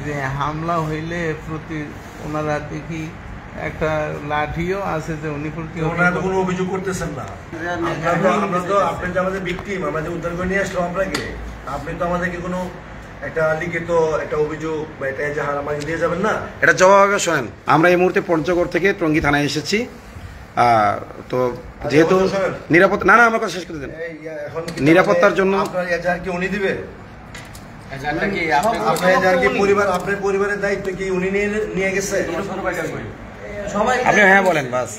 যে হামলা হইলে প্রতি ওনারা দেখি একটা লাঠিও আছে যে উনি ওনারা তো কোনো অভিযোগ করতেছেন না। আমরা তো আপনি যে আমাদের ভিকটিম, আমরা যে উদ্ধার করে নিয়ে আসলাম আপনাকে, আপনি তো আমাদেরকে কোনো একটা লিখিত একটা অভিযোগ বা এটা এজাহার আমাকে দিয়ে যাবেন না। এটা জবাব শোনেন। আমরা এই মুহূর্তে পঞ্চগড় থেকে টঙ্গী থানায় এসেছি। তো যেহেতু নিরাপত্তা না আমার কথা শেষ করে দেন। নিরাপত্তার জন্য আপনার এজাহার কি উনি দিবে? আপনার পরিবারের দায়িত্ব কি উনি নিয়ে গেছে? আপনি হ্যাঁ বলেন বাস।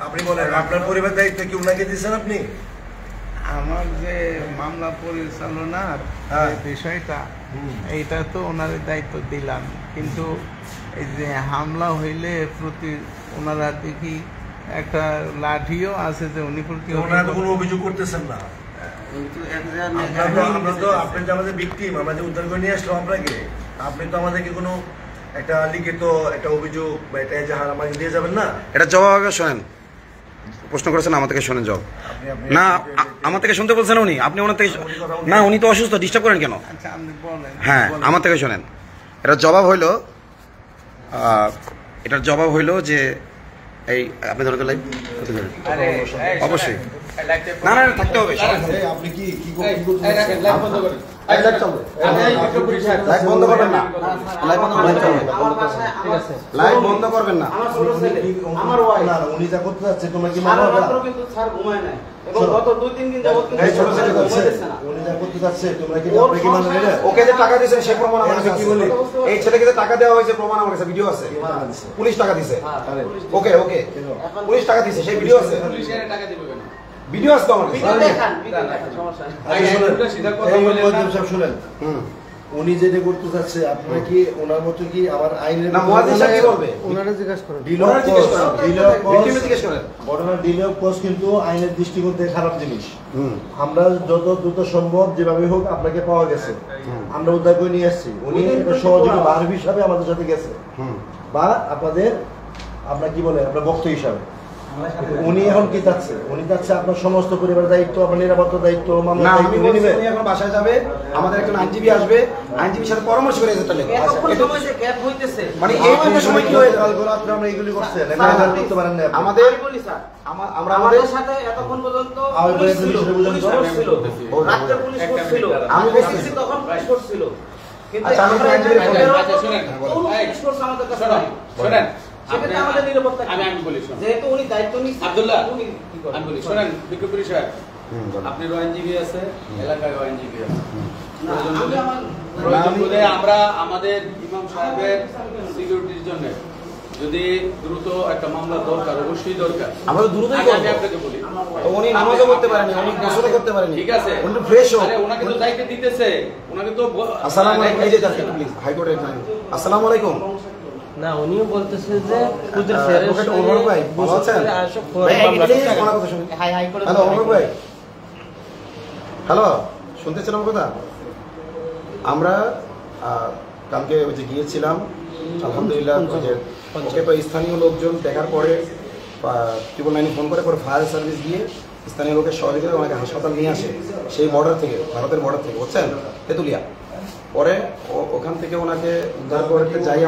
আপনি বলেন আপনার পরিবারের দায়িত্ব কি উনাকে দিচ্ছেন আপনি? আমার যে মামলা পরিচালনার বিষয়টা এইটা তো ওনার দায়িত্ব দিলাম, কিন্তু এই যে হামলা হইলে প্রতি ওনারা দেখি একটা লাঠিও আছে যে উনি ওনারা তো কোনো অভিযোগ করতেছেন না। আমরা তো আপনি যে আমাদের ভিকটিম, আমরা যে উদ্ধার করে নিয়ে আসলাম আপনাকে, আপনি তো আমাদেরকে কোনো একটা লিখিত একটা অভিযোগ বা এটা এজাহার আমাকে দিয়ে যাবেন না। এটা জবাব শোনেন। প্রশ্ন করেছেন আমার থেকে শোনেন জবাব। না আমার থেকে শুনতে বলছেন উনি, আপনি ওনার থেকে না, উনি তো অসুস্থ, ডিস্টার্ব করেন কেন? হ্যাঁ আমার থেকে শোনেন। এটার জবাব হইল যে এই আপনি ধরে তো লাইভ অবশ্যই না না থাকতে হবে। আপনি কি লাইভ বন্ধ করবেন না, লাইভ বন্ধ করবেন না। উনি যা করতে যাচ্ছে তোমরা কি ওকে যে টাকা দিয়েছেন সে প্রমাণ আমার কাছে আছে। এই ছেলেকে যে টাকা দেওয়া হয়েছে প্রমাণ আমার কাছে ভিডিও আছে। পুলিশ টাকা দিয়েছে। ওকে ওকে পুলিশ টাকা দিয়েছে সেই ভিডিও আছে। ভিডিও আছে তো আমার শুনেন। উনি যেটা করতে চাচ্ছে আপনারা কি ওনার মতো কি আমার আইনের না মুয়াজ্জিন সাহেব কি বলবে? ওনারা জিজ্ঞাসা করেন। ডিলে অফ কোর্স কিন্তু আইনের দৃষ্টিকোণ থেকে খারাপ জিনিস। আমরা যত দ্রুত সম্ভব যেভাবে হোক আপনাকে পাওয়া গেছে, আমরা উদ্ধার করে নিয়ে আসছি। উনি সহযোগী বাহক হিসাবে আমাদের সাথে গেছে, বা আপনার কি বলে আপনার বক্তা হিসাবে। উনি এখন কি চাচ্ছে? উনি চাচ্ছে আপনার সমস্ত পরিবারের দায়িত্ব, আপনার নিরাপত্তার দায়িত্ব, মামলার দায়িত্ব উনি নেবেন। উনি এখন বাসায় যাবে, আমাদের একজন আইনজীবী আসবে, আইনজীবীর সাথে পরামর্শ করে যেতে লাগবে। মানে এই মধ্যে সময় কি হয়ে গেল? আপনি আমরা এগুলি করছেন, এটা করতে পারেন না। আমাদের আমরা আমাদের সাথে এতক্ষণ পর্যন্ত পুলিশ ছিল, রাতে পুলিশ ছিল, আমি বলছি তখন পুলিশ ছিল, কিন্তু আচ্ছা আমি আইনজীবীর শুনেন পুলিশ ফোর্স আমাদের কাছে শুনেন সেটা আমাদের নিরাপত্তা। আমি বলি শুনুন, যেহেতু উনি দায়িত্ব নিচ্ছেন আব্দুল্লাহ, উনি কি করেন আমি বলি শুনেন। বিজ্ঞপ্তি সাহেব আপনি আইনজীবী আছে, এলাকায় আইনজীবী আছে, প্রয়োজন বলে আমরা আমাদের ইমাম সাহেবের সিকিউরিটির জন্য যদি দ্রুত একটা মামলা দরকার, অবশ্যই দরকার, আমরা দ্রুতই করব। আমি আপনাকে বলি উনি নামাজও করতে পারেনি, উনি গোসলও করতে পারেনি। ঠিক আছে, উনি ফ্রেশ হোক। আরে ওনাকে তো দায়িত্ব দিতেছে, ওনাকে তো আসসালামু আলাইকুম। এই যে দেখেন প্লিজ হাইকোর্টে আসসালামু আলাইকুম। না উনিও বলতেছে যে খুদের ফেরেশ ওমর ভাই ভালো আছেন? হ্যালো ওমর ভাই, হ্যালো শুনতেছেন আমার কথা? আমরা কালকে ওই যে গিয়েছিলাম, আলহামদুলিল্লাহ ওকে তো স্থানীয় লোকজন দেখার পরে 999 ফোন করে ফায়ার সার্ভিস দিয়ে স্থানীয় লোকের সহযোগিতা ওনাকে হাসপাতাল নিয়ে আসে, সেই বর্ডার থেকে, ভারতের বর্ডার থেকে, বুঝছেন, তেঁতুলিয়া। পরে ওখান থেকে ওনাকে উদ্ধার করতে যাই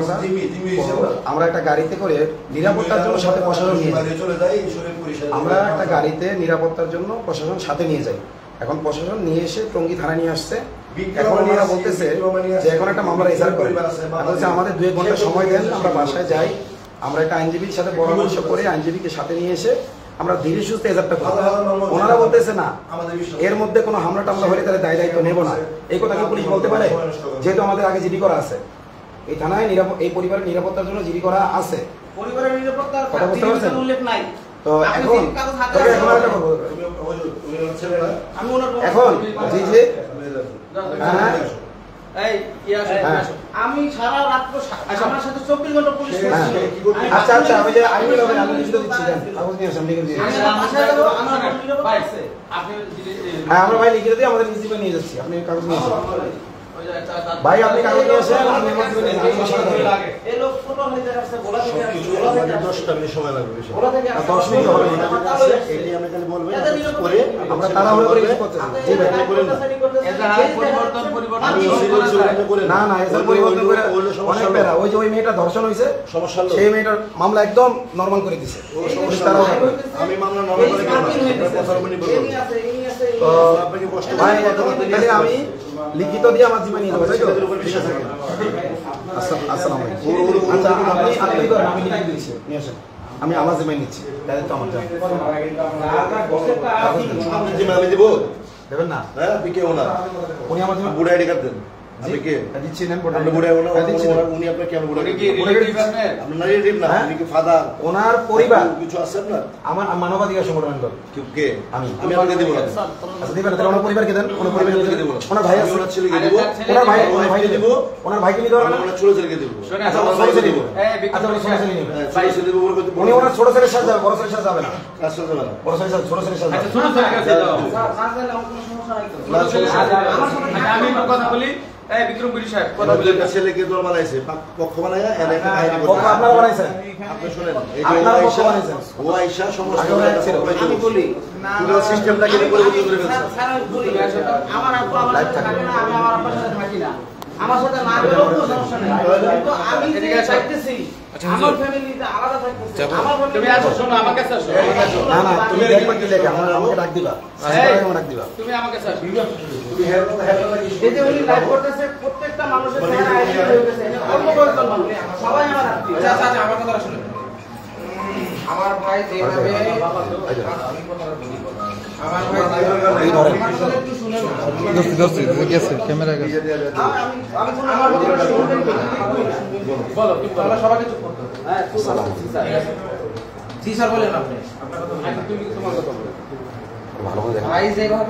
আমরা একটা গাড়িতে করে নিরাপত্তার জন্য সাথে প্রশাসন নিয়ে যাই। আমরা একটা গাড়িতে নিরাপত্তার জন্য প্রশাসন সাথে নিয়ে যাই। এখন প্রশাসন নিয়ে এসে টঙ্গী থানায় নিয়ে আসছে। এখন ওনারা বলতেছে যে এখন একটা মামলা রেজাল্ট করে আমাদের 2 ঘন্টা সময় দেন, আমরা বাসায় যাই, আমরা একটা আইনজীবীর সাথে পরামর্শ করে আইনজীবীকে সাথে নিয়ে এসে আমরা ধীরে সুস্থে এজারটা করব। ওনারা বলতেছে না এর মধ্যে কোনো হামলা টামলা হলে তাহলে দায়িত্ব নেব না। এই কথা কি পুলিশ বলতে পারে? যেহেতু আমাদের আগে জিডি করা আছে, এই থানায় এই পরিবারের নিরাপত্তার জন্য জিডি করা আছে। পরিবারের নিরাপত্তার কথা বুঝতে পারছেন? উল্লেখ নাই। তো এখন এখন জি জি হ্যাঁ এই কি আছে? আমি সারা রাত আমার সাথে 24 ঘন্টা পুলিশ ছিল। আচ্ছা আচ্ছা আমি যে আইনি হবে আমি লিখিত দিচ্ছি দেন, কাগজ নিয়ে আসেন, লিখে দিই। হ্যাঁ আমরা ভাই লিখে দিই, আমাদের নিশ্চিত নিয়ে যাচ্ছি, আপনি কাগজ নিয়ে আসেন ভাই, আপনি কাগজ নিয়ে আসেন। এই লোক ফটো হয়ে যাচ্ছে সবকিছু আমাদের 10টা মিনিট সময় লাগবে বেশি। 10 মিনিট হবে না। এইটি আপনি খালি বলবেন করে আমরা তাড়াহুড়ো করে কিছু করতেছি না। জি ভাই, আপনি করেন না। এজাহার পরিবর্তন আমি করা সিরিয়াল যায়। সুরাতে করে না না এসব পরিবর্তন করে অনেক প্যারা। ওই যে ওই মেয়েটা ধর্ষণ হয়েছে, সমস্যা হলো। সেই মেয়েটার মামলা একদম নরমাল করে দিছে। ও সমস্যা হলো। আমি মামলা নরমাল করে কেন আপনার কথার উপর নির্ভর করবে। তো আপনাকে কষ্ট ভাই করে কথা বলতে তাহলে আমি লিখিত দিয়ে আমার জিম্মা নিয়ে যাবো, তাই তো? ছেলেদের উপর বিশ্বাস রাখেন। আসসালামু আলাইকুম। ওর আচ্ছা আপনি করেন, আমি লিখিত দিচ্ছি, নিয়ে আসেন। আমি আমার জিম্মায় নিচ্ছি, তাহলে তো আমার যান। আপনি যে আমি দিব দেবেন না? হ্যাঁ আপনি কে ওনার উনি আমার জিম্মা বুড়া আইডি কার্ড দেন আপনি কে দিচ্ছি নেন। আপনি বুড়া ওনার দিচ্ছি। উনি আপনার কেমন বুড়া উনি কি রিলেটিভ আপনার? আপনি রিলেটিভ না হ্যাঁ? আপনি কি ফাদার ওনার পরিবার কিছু আছে আপনার আমার মানবাধিকার সংগঠন দল। কে আমি আপনাকে দিব না আচ্ছা দিবেন, তাহলে ওনার পরিবারকে দেন। ওনার পরিবারকে দিব দেন। না ওনার ভাই আছে, ওনার ছেলেকে দিব ওনার ভাই ওনার ভাইকে দিব ওনার ভাইকে নিতে পারবেন না? ওনার ছোট ছেলেকে দিব শোনেন, আচ্ছা আমার ওনার ছোট ভাইকে ছেলে দিব দিব। আচ্ছা ওনার ছোট ছেলে নিবে। ছোট ছেলে দিব বলে কত উনি ওনার ছোট ছেলের সাথে যাবে, বড় ছেলের সাথে যাবে না। কাজ করতে পারে বড় ছেলের সাথে ছোট ছেলের সাথে আচ্ছা, যাবে। ছোট ছেলের কাছে দাও। না ছোট ছেলে আমি একটু কথা বলি। এই বিক্রমপুরী সাহেব, কথা বলি। ওদের ছেলেকে দল বানাইছে পক্ষ বানাইয়া এনে একটা কাহিনী পক্ষ করছে আপনারা বানাইছেন? আপনি শুনেন এই যে আপনারা ও পক্ষ আয়েশা বানাইছেন? ও আয়েশা সমস্ত আগে ওরা ছিল। আমি বলি পুরো সিস্টেমটাকে পরিবর্তন করে ফেলছে আমার আব্বু আমার সাথে থাকে না, আমি আমার আব্বার সাথে থাকি না। আমার সাথে না গেলেও তো সমস্যা নেই, কিন্তু আমি যে এদিকে আসো। চাইতেছি আমার ফ্যামিলিতে আলাদা থাকতেছে, আমার তুমি আসো, শোনো, আমার কাছে আসো। না না তুমি দেখবা কি লেখা, আমাকে ডাক দিবা। আমাকে ডাক দিবা। তুমি আমার কাছে আসো। তুমি হেল্প এই যে উনি লাইভ করতেছে, প্রত্যেকটা মানুষের চেহারা আইডি হয়ে গেছে, অল্প কয়েকজন মানুষ, সবাই আমার আত্মীয়। আমার কথা শুনো। আমার ভাই যেভাবে আমার ভাই এই ধরেন। আমার কথা একটু শুনে না। ক্যামেরা গেছে। আমি আমার কথা শুনবেন তো? বলো, কি বলো? সবাইকে চুপ করতে হবে। হ্যাঁ, চুপ করো। জি স্যার বলেন আপনি। আচ্ছা, তুমি তোমার কথা বলো। ভালো করে দেখেন। ভাই যেভাবে